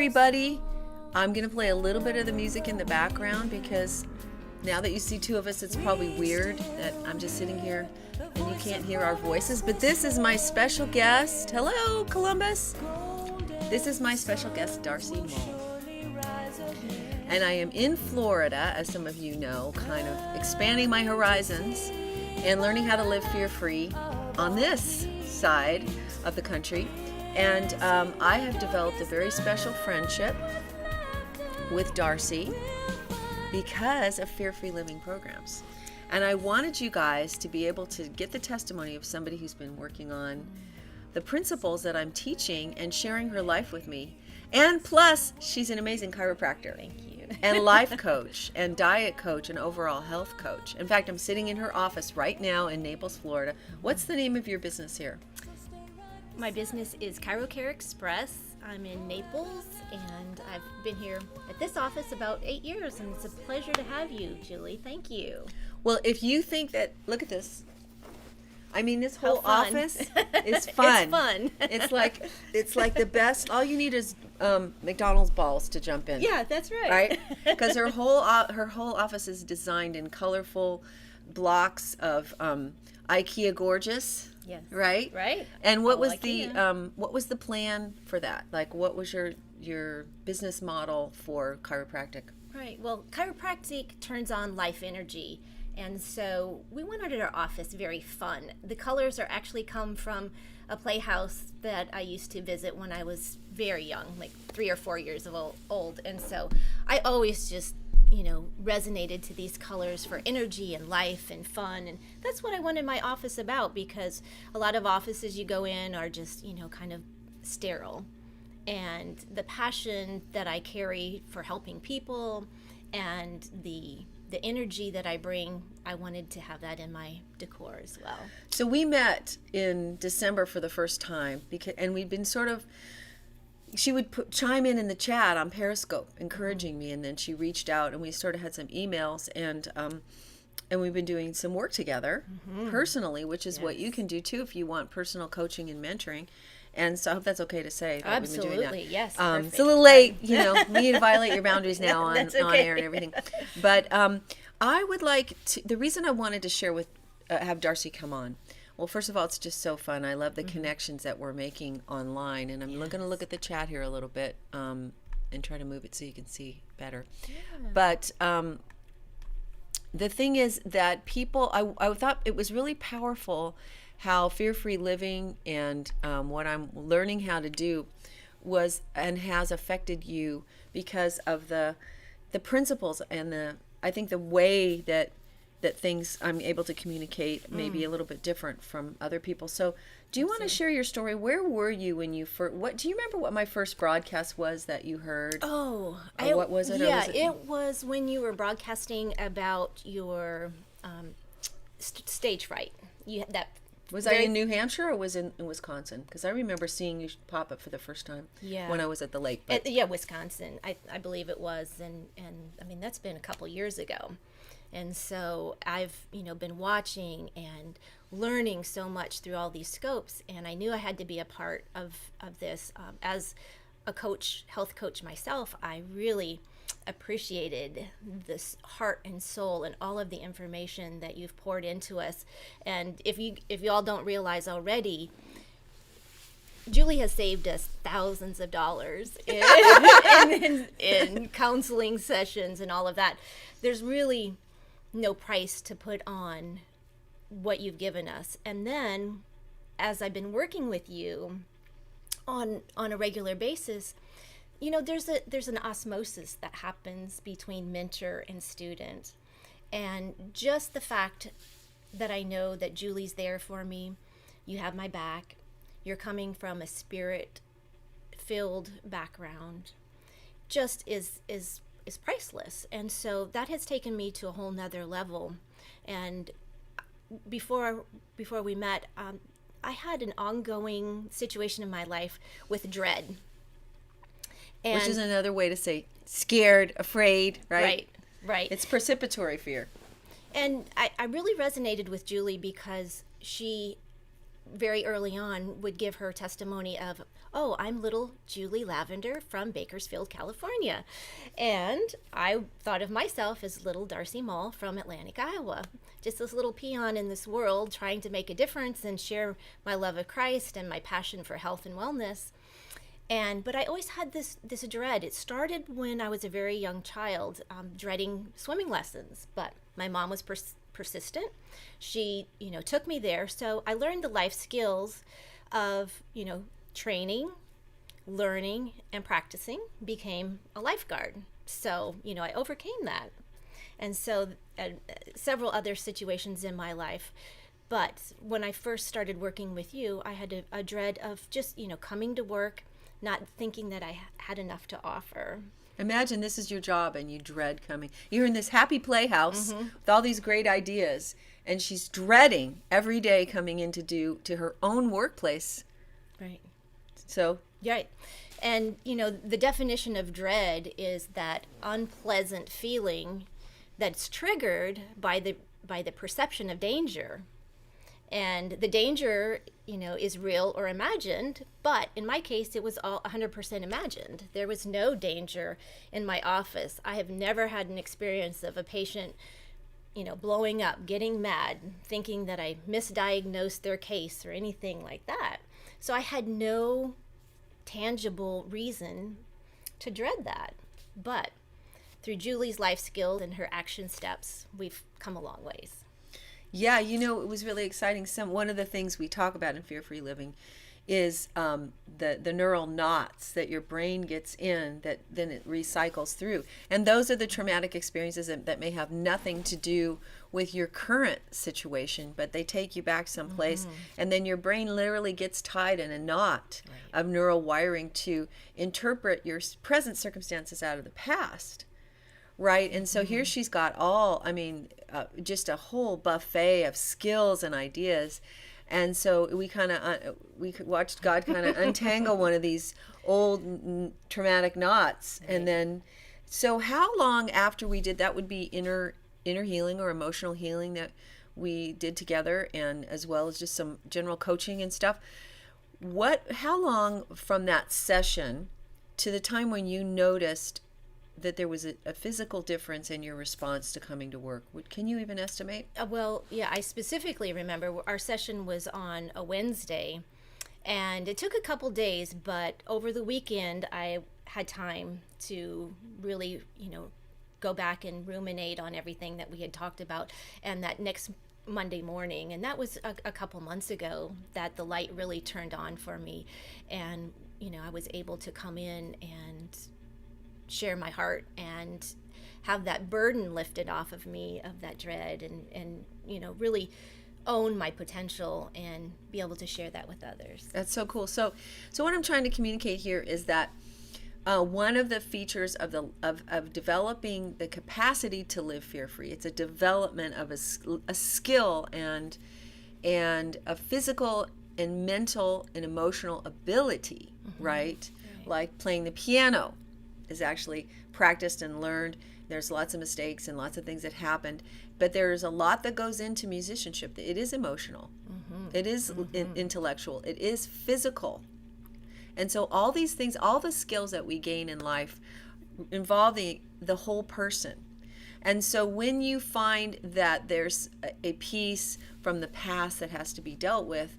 everybody. I'm going to play a little bit of the music in the background because now that you see two of us, it's probably weird that I'm just sitting here and you can't hear our voices. But this is my special guest. Hello, Columbus. This is my special guest, Darci Mull. And I am in Florida, as some of you know, kind of expanding my horizons and learning how to live fear-free on this side of the country. And I have developed a very special friendship with Darci because of fear-free living programs. And I wanted you guys to be able to get the testimony of somebody who's been working on the principles that I'm teaching and sharing her life with me. And plus, she's an amazing chiropractor. Thank you. And life coach and diet coach and overall health coach. In fact, I'm sitting in her office right now in Naples, Florida. What's the name of your business here? My business is Chirocare Express. I'm in Naples, and I've been here at this office about 8 years, and it's a pleasure to have you, Julie. Thank you. Well, if you think that, look at this. I mean, this whole office is fun. It's fun. It's like the best. All you need is McDonald's balls to jump in. Yeah, that's right. Right? Because her whole office is designed in colorful blocks of IKEA gorgeous. Yes. Right? Right. And what was IKEA. the plan for that? Like, what was your business model for chiropractic? Right. Well, chiropractic turns on life energy. And so we wanted our office very fun. The colors are actually come from a playhouse that I used to visit when I was very young, like 3 or 4 years old. And so I always just, resonated to these colors for energy and life and fun. And that's what I wanted my office about, because a lot of offices you go in are just, kind of sterile. And the passion that I carry for helping people and the energy that I bring, I wanted to have that in my decor as well. So we met in December for the first time, and we'd been sort of, she would chime in the chat on Periscope, encouraging me, and then she reached out, and we sort of had some emails, and we've been doing some work together personally, which is what you can do too if you want personal coaching and mentoring. And so I hope that's okay to say. That Absolutely, we've been doing that. Yes. It's a little late, we need to violate your boundaries now on air and everything. But I would like to, the reason I wanted to share have Darci come on. Well, first of all, it's just so fun. I love the connections that we're making online. And I'm going to look at the chat here a little bit and try to move it so you can see better. Yeah. But the thing is that people, I thought it was really powerful how fear-free living and what I'm learning how to do was and has affected you because of the principles and I think the way that things I'm able to communicate may be a little bit different from other people. So do you want to share your story? Where were you when you first, do you remember what my first broadcast was that you heard? Oh, what was it? Yeah, it was when you were broadcasting about your stage fright. Was I in New Hampshire or was in Wisconsin? Because I remember seeing you pop up for the first time when I was at the lake. Wisconsin, I believe it was, and I mean that's been a couple years ago, and so I've been watching and learning so much through all these scopes, and I knew I had to be a part of this. As a coach, health coach myself, I really appreciated this heart and soul and all of the information that you've poured into us. And if you all don't realize already, Julie has saved us thousands of dollars in counseling sessions and all of that. There's really no price to put on what you've given us. And then as I've been working with you on a regular basis, there's an osmosis that happens between mentor and student. And just the fact that I know that Julie's there for me, you have my back, you're coming from a spirit-filled background, just is priceless. And so that has taken me to a whole nother level. And before we met, I had an ongoing situation in my life with dread. And which is another way to say scared, afraid, right? Right. It's precipitory fear. And I really resonated with Julie because she very early on would give her testimony of, oh, I'm little Julie Lavender from Bakersfield, California. And I thought of myself as little Darci Mull from Atlantic, Iowa. Just this little peon in this world trying to make a difference and share my love of Christ and my passion for health and wellness. But I always had this dread. It started when I was a very young child, dreading swimming lessons. But my mom was persistent. She, took me there. So I learned the life skills of, training, learning, and practicing. Became a lifeguard. So, I overcame that. And so several other situations in my life. But when I first started working with you, I had a dread of just, coming to work, not thinking that I had enough to offer. Imagine this is your job and you dread coming. You're in this happy playhouse with all these great ideas, and she's dreading every day coming in to her own workplace. Right. So. Right. And, the definition of dread is that unpleasant feeling that's triggered by the perception of danger. And the danger, is real or imagined, but in my case, it was all 100% imagined. There was no danger in my office. I have never had an experience of a patient, blowing up, getting mad, thinking that I misdiagnosed their case or anything like that. So I had no tangible reason to dread that. But through Julie's life skills and her action steps, we've come a long ways. Yeah, it was really exciting. One of the things we talk about in Fear-Free Living is the neural knots that your brain gets in that then it recycles through. And those are the traumatic experiences that may have nothing to do with your current situation, but they take you back someplace, and then your brain literally gets tied in a knot of neural wiring to interpret your present circumstances out of the past. Right. And so here she's got just a whole buffet of skills and ideas. And so we watched God kind of untangle one of these old traumatic knots. Right. And then, so how long after we did that would be inner healing or emotional healing that we did together, and as well as just some general coaching and stuff. How long from that session to the time when you noticed that there was a physical difference in your response to coming to work? Can you even estimate? Well, yeah, I specifically remember our session was on a Wednesday, and it took a couple days, but over the weekend I had time to really, go back and ruminate on everything that we had talked about. And that next Monday morning, and that was a couple months ago, that the light really turned on for me, and I was able to come in and share my heart and have that burden lifted off of me of that dread, and really own my potential and be able to share that with others. That's so cool. So what I'm trying to communicate here is that one of the features of developing the capacity to live fear-free, it's a development of a skill and a physical and mental and emotional ability, right? Like playing the piano is actually practiced and learned. There's lots of mistakes and lots of things that happened, but there's a lot that goes into musicianship. It is emotional. It is intellectual. It is physical. And so all these things, all the skills that we gain in life involve the whole person. And so when you find that there's a piece from the past that has to be dealt with,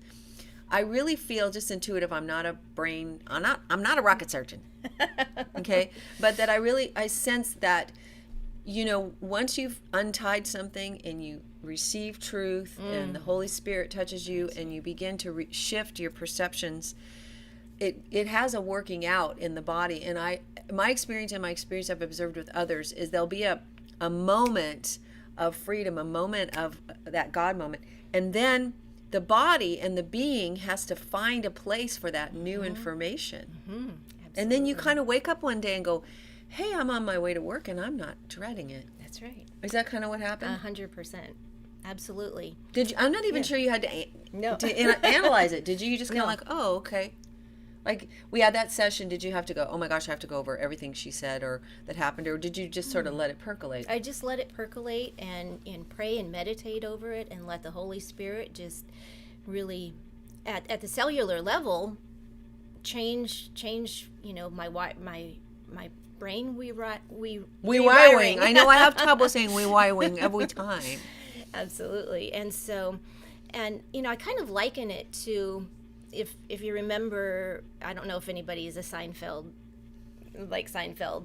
I really feel just intuitive. I'm not a rocket surgeon. Okay. But that I sense that, once you've untied something and you receive truth and the Holy Spirit touches you and you begin to shift your perceptions, it has a working out in the body. And my experience I've observed with others is there'll be a moment of freedom, a moment of that God moment. And then the body and the being has to find a place for that new information. And then you kind of wake up one day and go, hey, I'm on my way to work and I'm not dreading it. That's right. Is that kind of what happened? 100%. Absolutely. I'm not even sure you had to analyze it. Did you just kind of like, oh, okay. Like we had that session, did you have to go, oh my gosh, I have to go over everything she said or that happened, or did you just sort of let it percolate? I just let it percolate and pray and meditate over it and let the Holy Spirit just really at the cellular level, change, my brain wiring. I know I have trouble saying we wiring every time. Absolutely. And so, I kind of liken it to, if you remember, I don't know if anybody is a Seinfeld,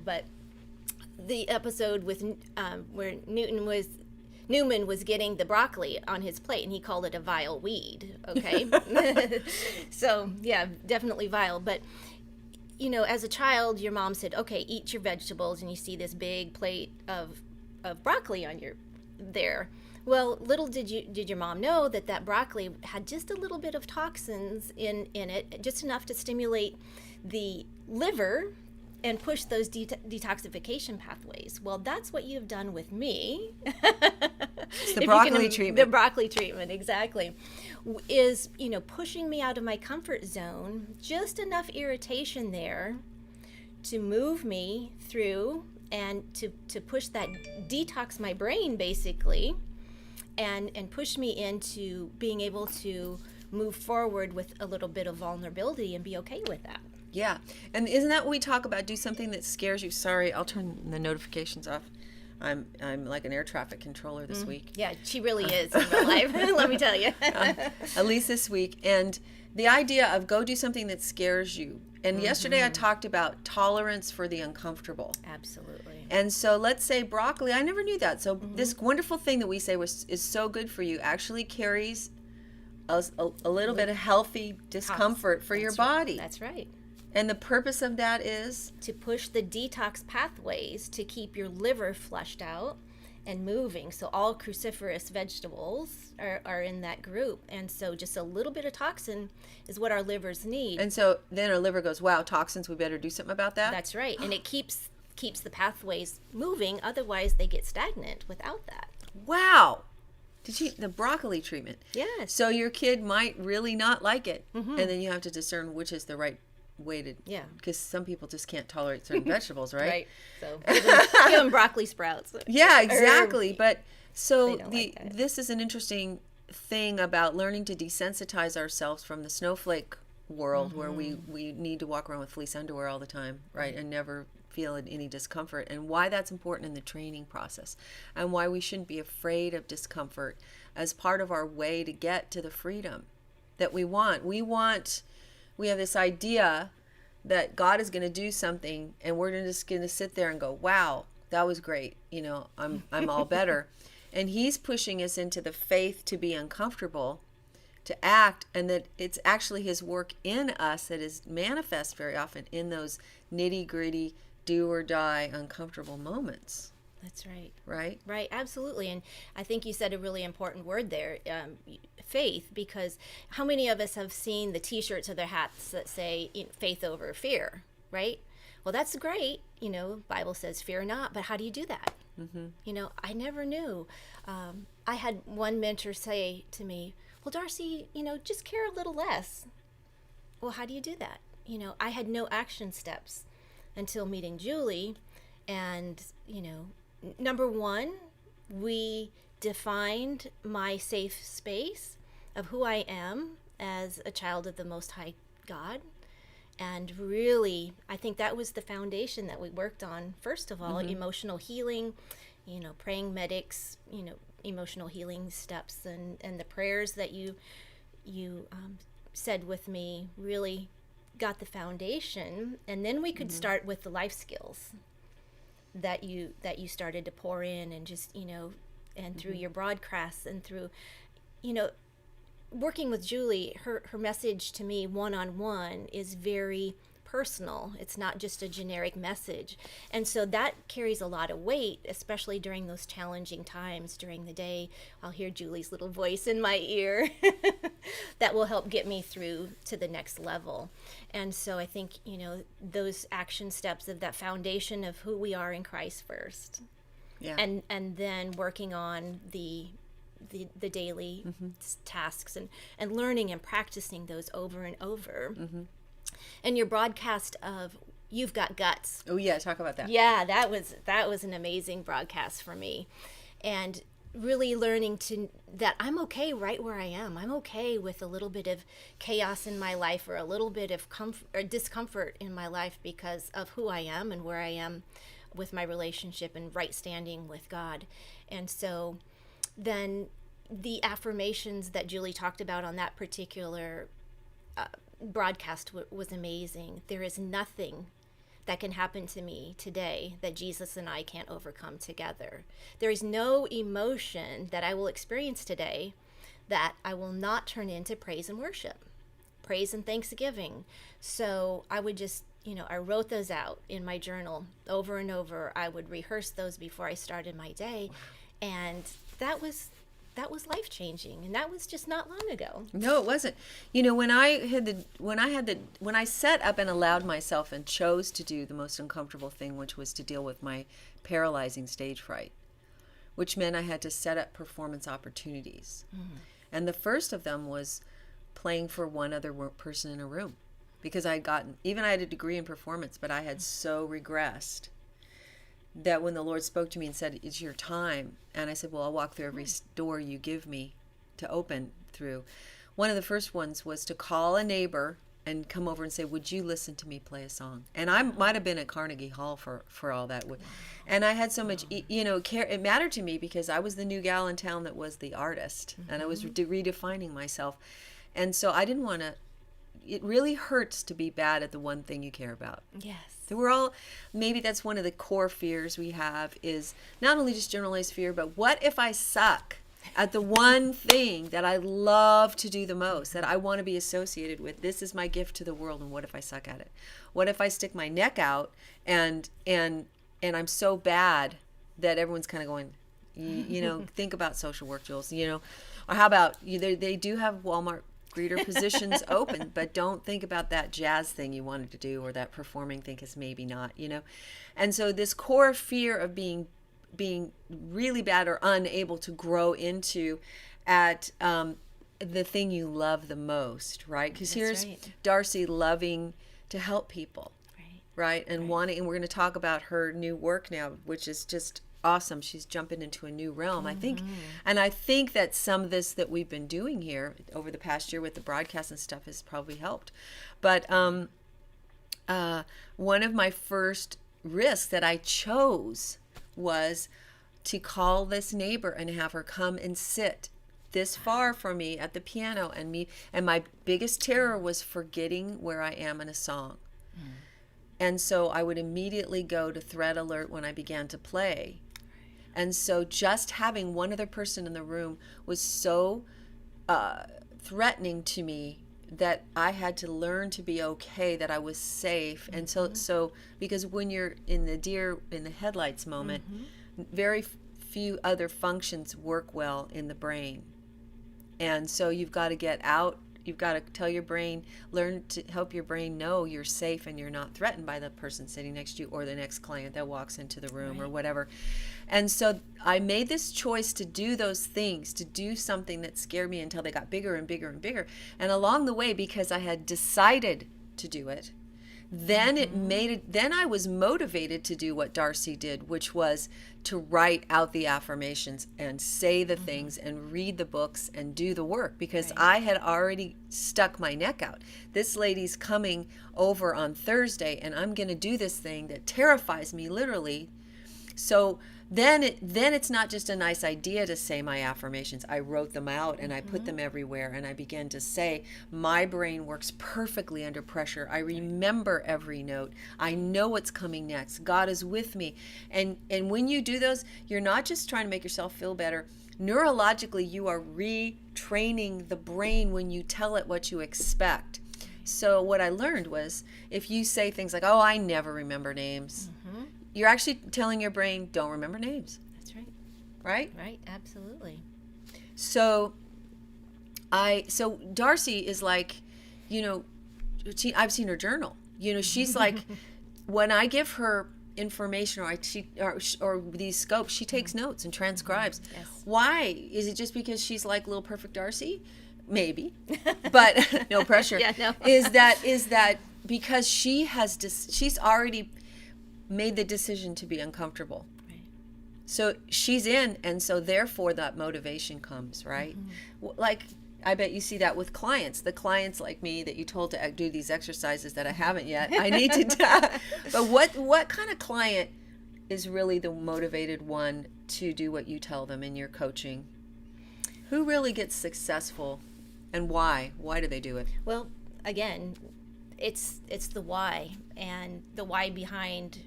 but the episode with where Newman was getting the broccoli on his plate, and he called it a vile weed. Okay. So yeah, definitely vile. But as a child, your mom said, okay, eat your vegetables, and you see this big plate of broccoli on there. Well, little did your mom know that broccoli had just a little bit of toxins in it, just enough to stimulate the liver and push those detoxification pathways. Well, that's what you've done with me. It's the broccoli treatment. The broccoli treatment, exactly, is, pushing me out of my comfort zone, just enough irritation there to move me through and to push that, detox my brain, basically, and push me into being able to move forward with a little bit of vulnerability and be okay with that. Yeah. And isn't that what we talk about? Do something that scares you. Sorry, I'll turn the notifications off. I'm like an air traffic controller this week. Yeah, she really is in real life, let me tell you. At least this week. And the idea of go do something that scares you. And yesterday I talked about tolerance for the uncomfortable. Absolutely. And so let's say broccoli, I never knew that. So this wonderful thing that we say is so good for you actually carries a little bit of healthy discomfort for your body. That's right. And the purpose of that is? To push the detox pathways to keep your liver flushed out and moving. So all cruciferous vegetables are in that group. And so just a little bit of toxin is what our livers need. And so then our liver goes, wow, toxins, we better do something about that? That's right. And it keeps the pathways moving. Otherwise, they get stagnant without that. Wow. The broccoli treatment. Yes. So your kid might really not like it. And then you have to discern which is the right way to, because some people just can't tolerate certain vegetables, right? Right. So give them broccoli sprouts. Yeah, exactly. But so this is an interesting thing about learning to desensitize ourselves from the snowflake world where we need to walk around with fleece underwear all the time, right? And never feel any discomfort, and why that's important in the training process, and why we shouldn't be afraid of discomfort as part of our way to get to the freedom that we want. We have this idea that God is going to do something, and we're just going to sit there and go, wow, that was great. I'm all better. And he's pushing us into the faith to be uncomfortable, to act, and that it's actually his work in us that is manifest very often in those nitty-gritty, do or die, uncomfortable moments. That's right. Right? Right, absolutely. And I think you said a really important word there, faith, because how many of us have seen the t-shirts or their hats that say faith over fear, right? Well, that's great. Bible says fear not, but how do you do that? I never knew. I had one mentor say to me, well, Darci, just care a little less. Well, how do you do that? I had no action steps until meeting Julie. And, number one, we defined my safe space of who I am as a child of the Most High God. And really, I think that was the foundation that we worked on. First of all, emotional healing, praying medics, emotional healing steps, and the prayers that you said with me really got the foundation. And then we could start with the life skills that you started to pour in, and just and through your broadcasts, and through working with Julie, her message to me one-on-one is very personal. It's not just a generic message. And so that carries a lot of weight, especially during those challenging times during the day. I'll hear Julie's little voice in my ear that will help get me through to the next level. And so I think, those action steps of that foundation of who we are in Christ first. Yeah. And then working on the daily tasks and learning and practicing those over and over. And your broadcast of You've Got Guts. Oh yeah, talk about that. Yeah, that was an amazing broadcast for me. And really learning that I'm okay right where I am. I'm okay with a little bit of chaos in my life, or a little bit of comfort or discomfort in my life, because of who I am and where I am with my relationship and right standing with God. And so then the affirmations that Julie talked about on that particular broadcast was amazing. There is nothing that can happen to me today that Jesus and I can't overcome together. There is no emotion that I will experience today that I will not turn into praise and worship, praise and thanksgiving. So I would just, I wrote those out in my journal over and over. I would rehearse those before I started my day. And that was life-changing, and that was just not long ago. No, it wasn't. When I set up and allowed myself and chose to do the most uncomfortable thing, which was to deal with my paralyzing stage fright, which meant I had to set up performance opportunities. Mm-hmm. And the first of them was playing for one other person in a room, because I had a degree in performance, but I had so regressed that when the Lord spoke to me and said, "It's your time," and I said, "Well, I'll walk through every door you give me to open through." One of the first ones was to call a neighbor and come over and say, "Would you listen to me play a song?" And I might have been at Carnegie Hall for all that. And I had so much, care. It mattered to me because I was the new gal in town that was the artist, and I was redefining myself. And so I didn't want to. It really hurts to be bad at the one thing you care about. Yes. So maybe that's one of the core fears we have, is not only just generalized fear, but what if I suck at the one thing that I love to do the most, that I want to be associated with? This is my gift to the world, and what if I suck at it? What if I stick my neck out and I'm so bad that everyone's kind of going, think about social work, Jules, or how about, they do have Walmart greeter positions open, but don't think about that jazz thing you wanted to do, or that performing thing, because maybe not, And so this core fear of being really bad or unable to grow into at the thing you love the most, right? Because here's right. Darci loving to help people, right? And wanting, and we're going to talk about her new work now, which is just awesome. She's jumping into a new realm, I think. And I think that some of this that we've been doing here over the past year with the broadcast and stuff has probably helped. But one of my first risks that I chose was to call this neighbor and have her come and sit this far from me at the piano, and my biggest terror was forgetting where I am in a song. And so I would immediately go to threat alert when I began to play. And so just having one other person in the room was so threatening to me that I had to learn to be okay, that I was safe. And so because when you're in the deer in the headlights moment, very few other functions work well in the brain. And so you've got to get out. You've got to tell your brain, learn to help your brain know you're safe and you're not threatened by the person sitting next to you or the next client that walks into the room or whatever. And so I made this choice to do those things, to do something that scared me until they got bigger and bigger and bigger. And along the way, because I had decided to do it, then then I was motivated to do what Darci did, which was to write out the affirmations and say the things and read the books and do the work, because I had already stuck my neck out. This lady's coming over on Thursday and I'm going to do this thing that terrifies me, literally. So then it's not just a nice idea to say my affirmations. I wrote them out and I put them everywhere, and I began to say, my brain works perfectly under pressure. I remember every note. I know what's coming next. God is with me. And when you do those, you're not just trying to make yourself feel better. Neurologically, you are retraining the brain when you tell it what you expect. So what I learned was, if you say things like, "Oh, I never remember names," you're actually telling your brain, don't remember names. That's right. Right? Right, absolutely. So Darci is like, I've seen her journal. She's like, when I give her information or these scopes, she takes notes and transcribes. Yes. Why? Is it just because she's like little perfect Darci? Maybe, but no pressure. Yeah, no. Is that because she's already made the decision to be uncomfortable. Right. So she's in, and so therefore that motivation comes, right? Like, I bet you see that with clients. The clients like me that you told to do these exercises that I haven't yet. I need to do. But what kind of client is really the motivated one to do what you tell them in your coaching? Who really gets successful, and why? Why do they do it? Well, again, it's the why, and the why behind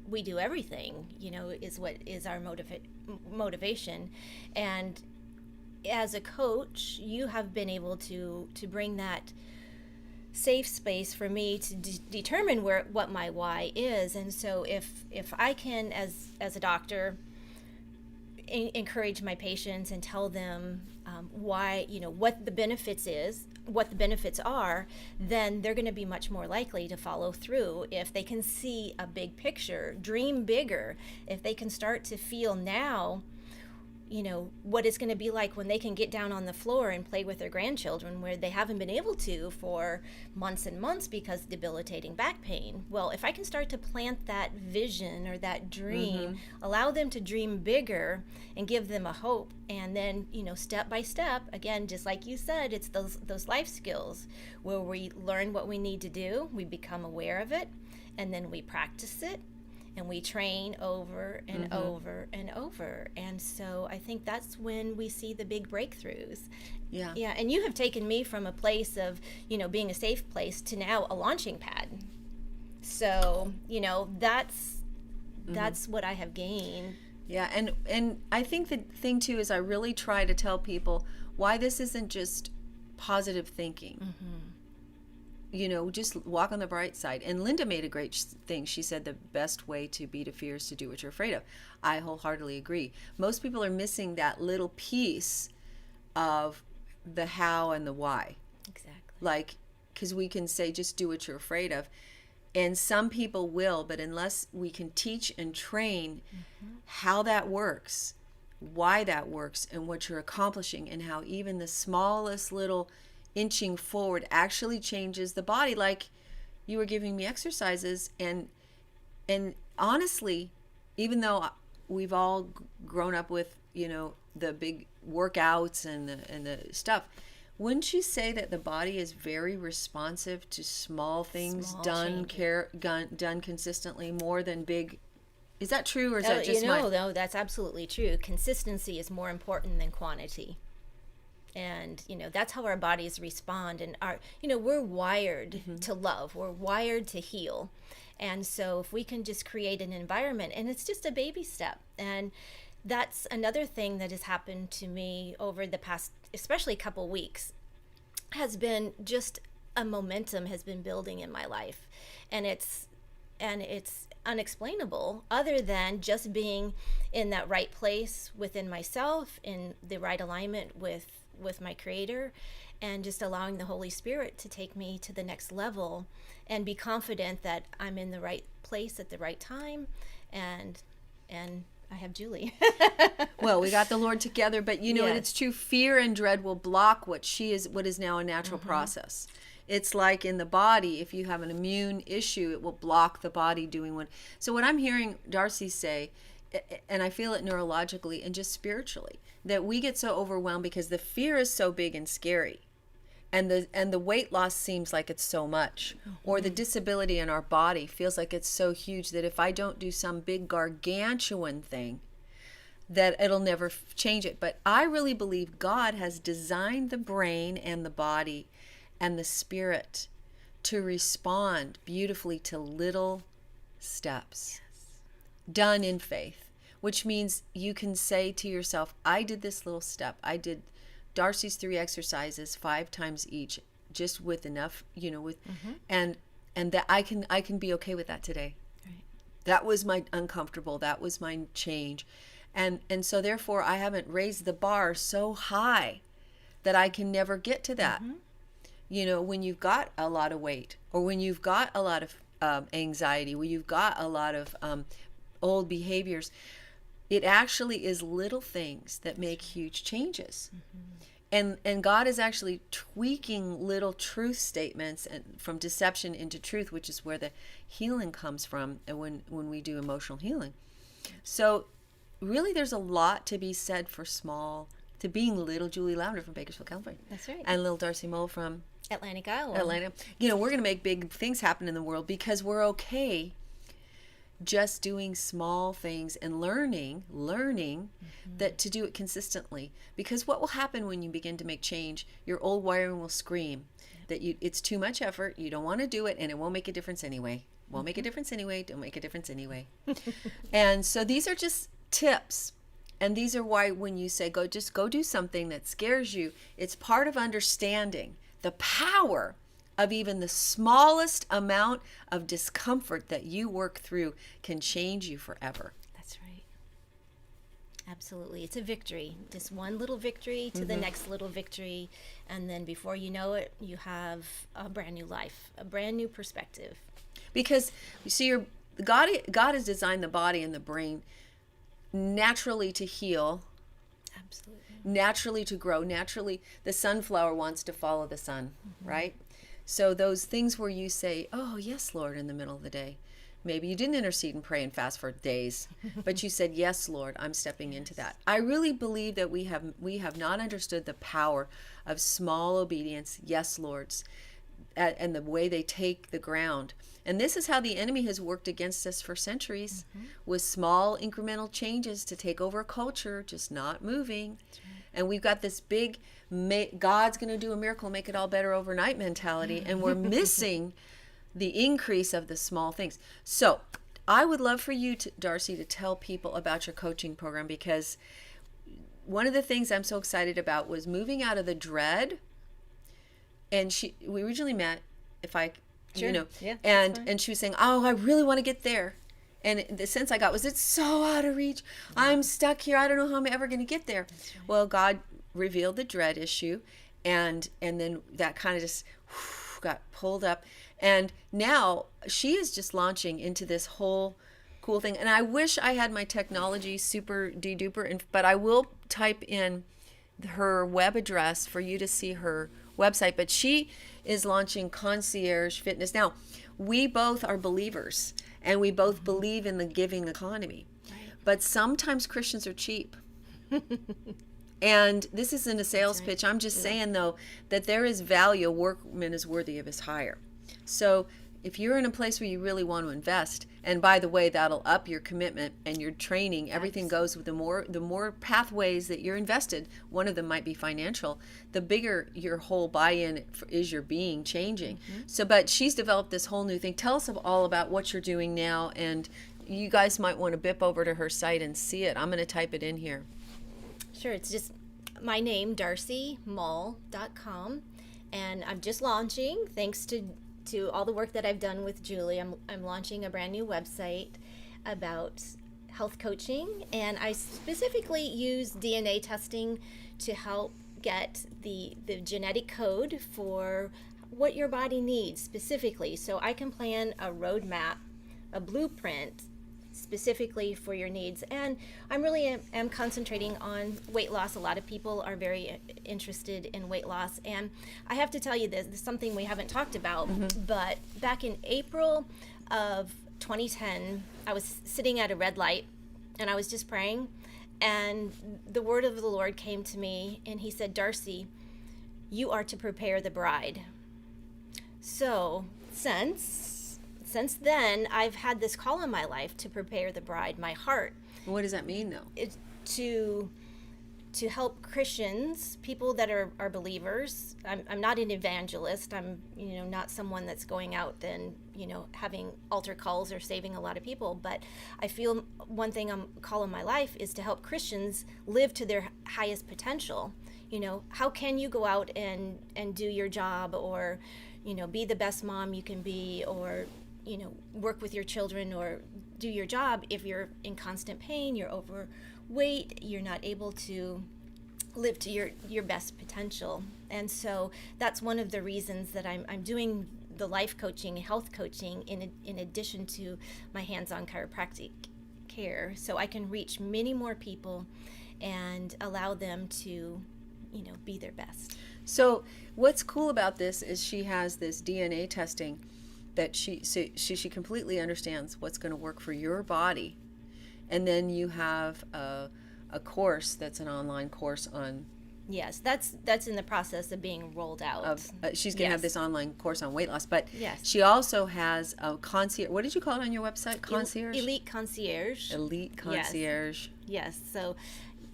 we do everything, is what is our motivation. And as a coach, you have been able to bring that safe space for me to determine what my why is. And so if I can, as a doctor, encourage my patients and tell them why, what the benefits are, then they're going to be much more likely to follow through. If they can see a big picture, dream bigger, if they can start to feel now, what it's going to be like when they can get down on the floor and play with their grandchildren, where they haven't been able to for months and months because of debilitating back pain. Well, if I can start to plant that vision or that dream, allow them to dream bigger and give them a hope, and then, step by step, again, just like you said, it's those life skills where we learn what we need to do, we become aware of it, and then we practice it. And we train over and over and over. And so I think that's when we see the big breakthroughs. Yeah. Yeah. And you have taken me from a place of, being a safe place to now a launching pad. So, that's what I have gained. Yeah. And I think the thing too is I really try to tell people why this isn't just positive thinking. Just walk on the bright side. And Linda made a great thing. She said the best way to beat a fear is to do what you're afraid of. I wholeheartedly agree. Most people are missing that little piece of the how and the why. Exactly. Because we can say just do what you're afraid of. And some people will, but unless we can teach and train how that works, why that works, and what you're accomplishing, and how even the smallest little inching forward actually changes the body. Like you were giving me exercises, and honestly, even though we've all grown up with the big workouts and the stuff, wouldn't you say that the body is very responsive to small things done consistently more than big? Is that true, or is that just no, that's absolutely true. Consistency is more important than quantity. And that's how our bodies respond, and we're wired to love, we're wired to heal. And so if we can just create an environment, and it's just a baby step. And that's another thing that has happened to me over the past, especially couple weeks, has been just a momentum has been building in my life. And it's unexplainable, other than just being in that right place within myself, in the right alignment with my Creator, and just allowing the Holy Spirit to take me to the next level, and be confident that I'm in the right place at the right time, and I have Julie. Well, we got the Lord together, but Yes. it's true. Fear and dread will block what is now a natural process. It's like in the body, if you have an immune issue, it will block the body doing one. So what I'm hearing Darci say, and I feel it neurologically and just spiritually, that we get so overwhelmed because the fear is so big and scary, and the weight loss seems like it's so much, or the disability in our body feels like it's so huge that if I don't do some big gargantuan thing, that it'll never change it. But I really believe God has designed the brain and the body and the spirit to respond beautifully to little steps done in faith, which means you can say to yourself, I did this little step. I did Darci's 3 exercises 5 times each, just with enough, and that I can be okay with that today. Right. That was my uncomfortable. That was my change. And so therefore I haven't raised the bar so high that I can never get to that. When you've got a lot of weight, or when you've got a lot of anxiety, when you've got a lot of old behaviors, it actually is little things that make huge changes. And God is actually tweaking little truth statements and from deception into truth, which is where the healing comes from, and when we do emotional healing. So really there's a lot to be said for small, to being little Julie Lavender from Bakersfield, California. That's right. And little Darci Mull from Atlantic, Iowa. Atlanta. You know, we're going to make big things happen in the world because we're okay just doing small things and learning that to do it consistently. Because what will happen when you begin to make change, your old wiring will scream that it's too much effort, you don't want to do it, and it won't make a difference anyway. Won't make a difference anyway, don't make a difference anyway. And so these are just tips. And these are why when you say go do something that scares you, it's part of understanding the power of even the smallest amount of discomfort that you work through can change you forever. That's right. Absolutely. It's a victory. Just one little victory to the next little victory. And then before you know it, you have a brand new life, a brand new perspective. Because you see, God has designed the body and the brain naturally to heal, Absolutely. naturally to grow, naturally. The sunflower wants to follow the sun, right? So those things where you say, oh, yes, Lord, in the middle of the day. Maybe you didn't intercede and pray and fast for days, but you said, yes, Lord, I'm stepping into that. I really believe that we have not understood the power of small obedience, yes, Lords, and the way they take the ground. And this is how the enemy has worked against us for centuries, with small incremental changes to take over a culture, just not moving. And we've got this big, God's going to do a miracle, make it all better overnight mentality. And we're missing the increase of the small things. So I would love for you, Darci, to tell people about your coaching program, because one of the things I'm so excited about was moving out of the dread. And we originally met, Sure. you know, Yeah, and she was saying, oh, I really want to get there. And the sense I got was, it's so out of reach. I'm stuck here. I don't know how I'm ever going to get there. Right. Well, God revealed the dread issue, and then that kind of just got pulled up. And now she is just launching into this whole cool thing. And I wish I had my technology super de-duper, but I will type in her web address for you to see her website. But she is launching Concierge Fitness. Now, we both are believers, and we both believe in the giving economy. Right. But sometimes Christians are cheap. And this isn't a sales pitch. I'm just saying, though, that there is value. A workman is worthy of his hire. So if you're in a place where you really want to invest, and by the way, that'll up your commitment and your training, everything goes with the more pathways that you're invested. One of them might be financial. The bigger your whole buy-in is your being changing. So, but she's developed this whole new thing. Tell us all about what you're doing now, and you guys might want to bip over to her site and see it. I'm going to type it in here. Sure, it's just my name, DarciMull.com, and I'm just launching, thanks to all the work that I've done with Julie. I'm launching a brand new website about health coaching, and I specifically use DNA testing to help get the genetic code for what your body needs specifically, so I can plan a roadmap, a blueprint specifically for your needs. And I'm really am concentrating on weight loss. A lot of people are very interested in weight loss, and I have to tell you this is something we haven't talked about, but back in April of 2010, I was sitting at a red light and I was just praying, and the word of the Lord came to me, and he said, Darci, you are to prepare the bride. So since then, I've had this call in my life to prepare the bride, my heart. What does that mean, though? It's to help Christians, people that are believers. I'm not an evangelist. I'm not someone that's going out and having altar calls or saving a lot of people. But I feel one thing I'm calling my life is to help Christians live to their highest potential. How can you go out and do your job, or be the best mom you can be, or work with your children or do your job if you're in constant pain, you're overweight, you're not able to live to your best potential. And so that's one of the reasons that I'm doing the life coaching, health coaching, in addition to my hands-on chiropractic care, so I can reach many more people and allow them to be their best. So what's cool about this is she has this DNA testing that she completely understands what's going to work for your body, And then you have a course that's an online course on. Yes, that's in the process of being rolled out. She's going to have this online course on weight loss, but yes. she also has a concierge. What did you call it on your website? Concierge? Elite Concierge. Elite Concierge. Yes. So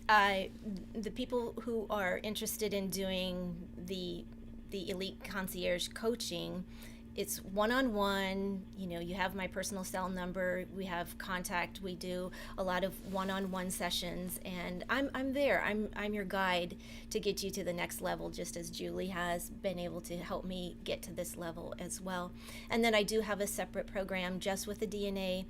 the people who are interested in doing the Elite Concierge coaching, it's one-on-one. You have my personal cell number. We have contact. We do a lot of one-on-one sessions, and I'm there. I'm your guide to get you to the next level, just as Julie has been able to help me get to this level as well. And then I do have a separate program just with the DNA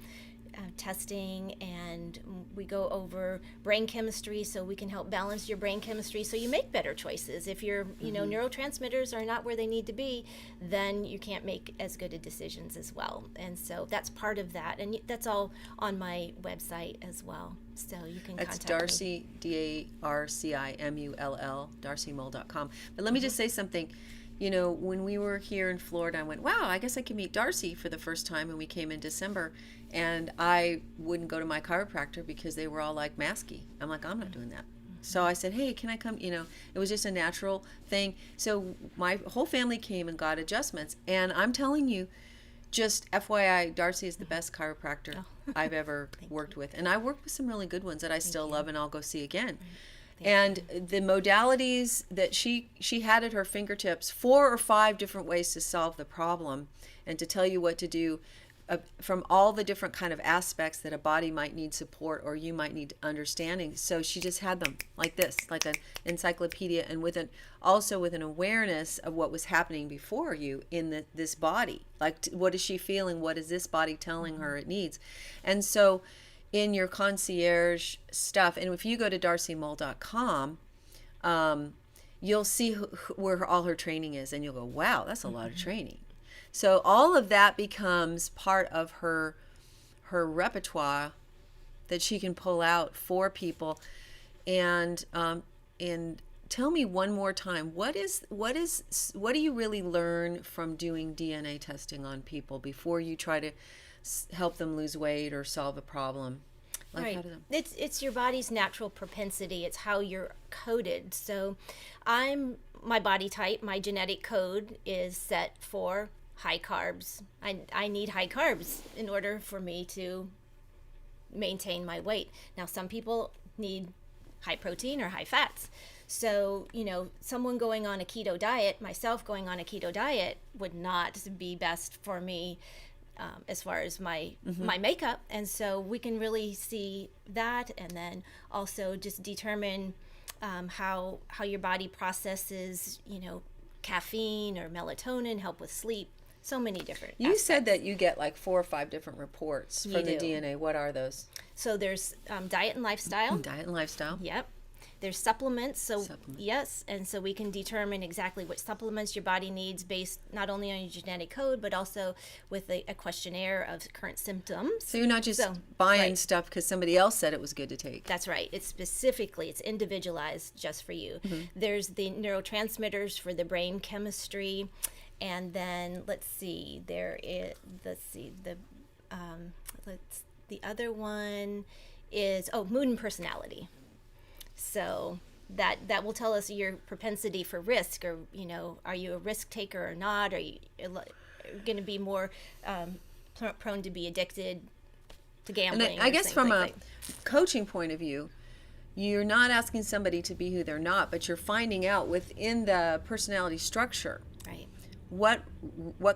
testing, and we go over brain chemistry, so we can help balance your brain chemistry so you make better choices. If your neurotransmitters are not where they need to be, then you can't make as good of decisions as well. And so that's part of that, and that's all on my website as well, so you can That's contact me. Darci, DARCIMULL, DarciMull.com. But let me just say something. When we were here in Florida, I went, wow, I guess I can meet Darci for the first time, and we came in December, and I wouldn't go to my chiropractor because they were all like masky. I'm like, I'm not doing that. So I said, hey, can I come? It was just a natural thing. So my whole family came and got adjustments, and I'm telling you, just FYI, Darci is the best chiropractor I've ever worked with, and I worked with some really good ones that I still love, and I'll go see again. And the modalities that she had at her fingertips, 4 or 5 different ways to solve the problem and to tell you what to do from all the different kind of aspects that a body might need support or you might need understanding. So she just had them like this, like an encyclopedia, and also with an awareness of what was happening before you in this body. Like, what is she feeling? What is this body telling her it needs? And so in your concierge stuff, and if you go to DarciMull.com, you'll see where all her training is, and you'll go, wow, that's a lot of training. So all of that becomes part of her repertoire that she can pull out for people. And tell me one more time, what do you really learn from doing DNA testing on people before you try to help them lose weight or solve a problem? Right. It's your body's natural propensity. It's how you're coded. So my body type, my genetic code is set for high carbs. I need high carbs in order for me to maintain my weight. Now, some people need high protein or high fats. So, someone going on a keto diet, myself going on a keto diet, would not be best for me as far as my makeup. And so we can really see that, and then also just determine how your body processes, caffeine or melatonin, help with sleep. So many different aspects. Said that you get like 4 or 5 different reports from the DNA. What are those? So there's diet and lifestyle. Diet and lifestyle. Yep. There's supplements. Yes, and so we can determine exactly what supplements your body needs based not only on your genetic code, but also with a questionnaire of current symptoms. So you're not just buying stuff because somebody else said it was good to take. That's right. It's individualized just for you. Mm-hmm. There's the neurotransmitters for the brain chemistry. And then the other one is mood and personality. So that will tell us your propensity for risk, or are you a risk taker or not? Are you going to be more prone to be addicted to gambling? And I guess from a coaching point of view, you're not asking somebody to be who they're not, but you're finding out within the personality structure. Right. What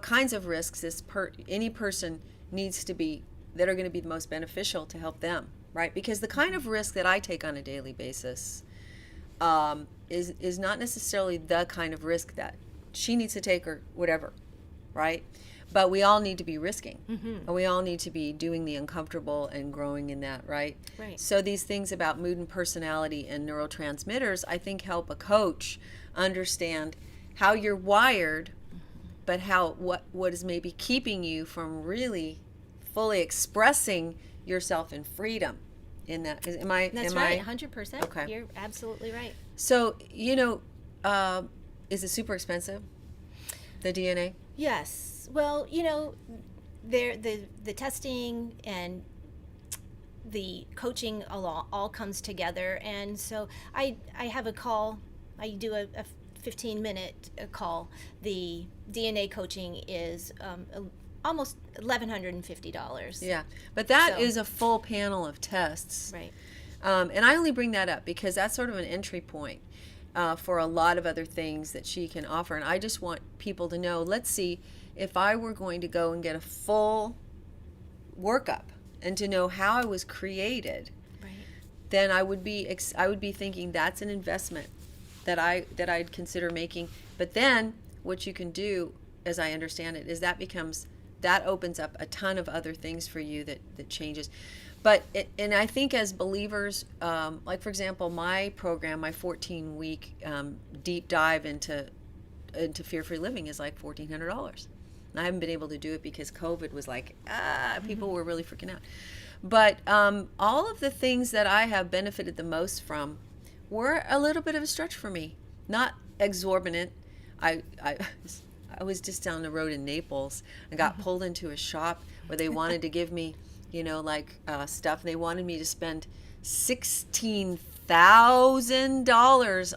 kinds of risks any person needs to be that are going to be the most beneficial to help them, right? Because the kind of risk that I take on a daily basis is not necessarily the kind of risk that she needs to take or whatever, right? But we all need to be risking, and we all need to be doing the uncomfortable and growing in that, right? Right. So these things about mood and personality and neurotransmitters, I think, help a coach understand how you're wired, but what is maybe keeping you from really fully expressing yourself in freedom. In that, That's right, 100%. Okay. You're absolutely right. So is it super expensive, the DNA? Yes. Well, the testing and the coaching all comes together. And so I have a call. I do a 15-minute call. The DNA coaching is almost $1,150. Yeah, but that is a full panel of tests. Right. And I only bring that up because that's sort of an entry point for a lot of other things that she can offer. And I just want people to know, let's see, if I were going to go and get a full workup and to know how I was created, Right. then I would be thinking that's an investment that I'd consider making. But then what you can do, as I understand it, is that opens up a ton of other things for you that changes. But and I think as believers, like for example, my program, my 14-week deep dive into fear-free living is like $1,400. And I haven't been able to do it because COVID was like, people were really freaking out. But all of the things that I have benefited the most from were a little bit of a stretch for me, not exorbitant. I was just down the road in Naples and got pulled into a shop where they wanted to give me, stuff. They wanted me to spend $16,000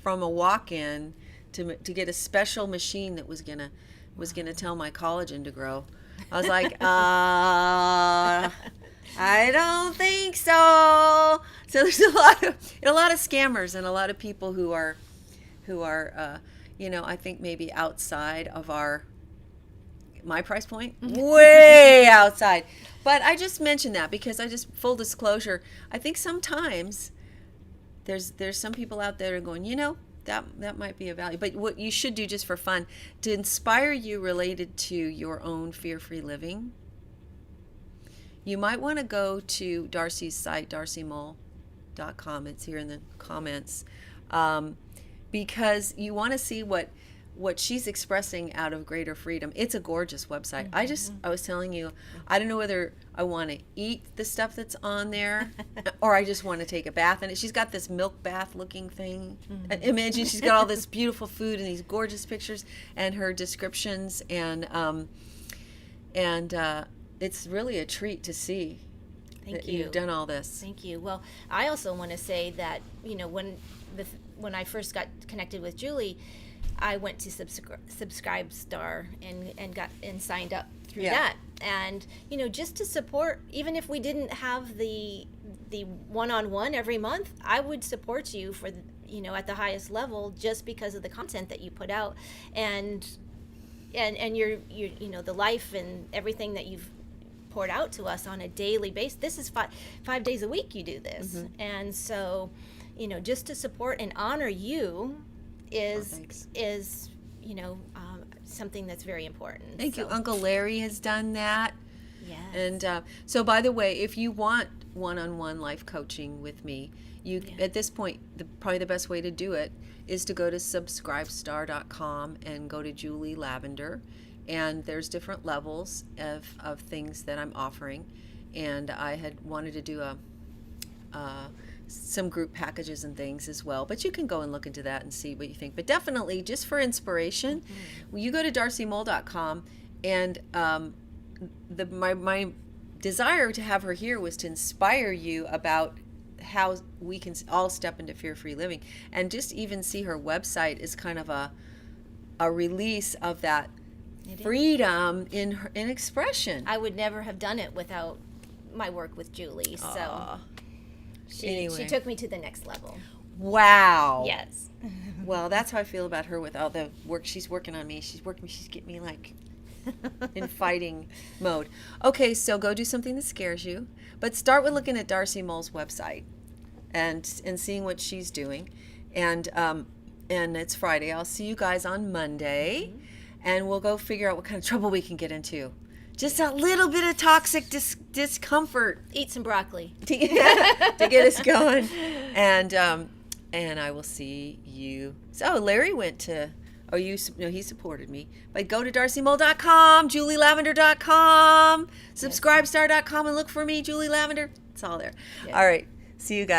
from a walk-in to get a special machine that was gonna tell my collagen to grow. I was like, I don't think so. So there's a lot of scammers and a lot of people who are I think maybe outside of my price point, way outside. But I just mentioned that because full disclosure, I think sometimes there's some people out there going, that might be a value. But what you should do just for fun, to inspire you related to your own fear-free living, you might want to go to Darci's site, darcimull.com. It's here in the comments. Because you want to see what she's expressing out of greater freedom. It's a gorgeous website. Mm-hmm. I was telling you, I don't know whether I want to eat the stuff that's on there or I just want to take a bath in it. She's got this milk bath looking thing. Mm-hmm. Imagine she's got all this beautiful food and these gorgeous pictures and her descriptions and it's really a treat to see that you've done all this. Thank you. Well, I also want to say that, when I first got connected with Julie, I went to Subscribestar and signed up through that. And just to support, even if we didn't have the one-on-one every month, I would support you for at the highest level just because of the content that you put out and your the life and everything that you've poured out to us on a daily basis. This is 5 days a week you do this. Mm-hmm. And so just to support and honor you is something that's very important. Thank you. Uncle Larry has done that. Yes. And so, by the way, if you want one-on-one life coaching with me, at this point, probably the best way to do it is to go to subscribestar.com and go to Julie Lavender, and there's different levels of things that I'm offering, and I had wanted to do some group packages and things as well, but you can go and look into that and see what you think. But definitely, just for inspiration, you go to darcimull.com, and my desire to have her here was to inspire you about how we can all step into fear-free living, and just even see her website is kind of a release of that freedom in expression. I would never have done it without my work with Julie. So she took me to the next level. Wow. Yes. Well, that's how I feel about her with all the work she's working on me. She's getting me like in fighting mode. Okay, so go do something that scares you, but start with looking at Darci Mull's website and seeing what she's doing. And it's Friday. I'll see you guys on Monday, and we'll go figure out what kind of trouble we can get into. Just a little bit of toxic discomfort. Eat some broccoli to get us going. And I will see you. So Larry went to, he supported me. But go to darcimull.com, julielavender.com, subscribestar.com, and look for me, Julie Lavender. It's all there. Yeah. All right. See you guys.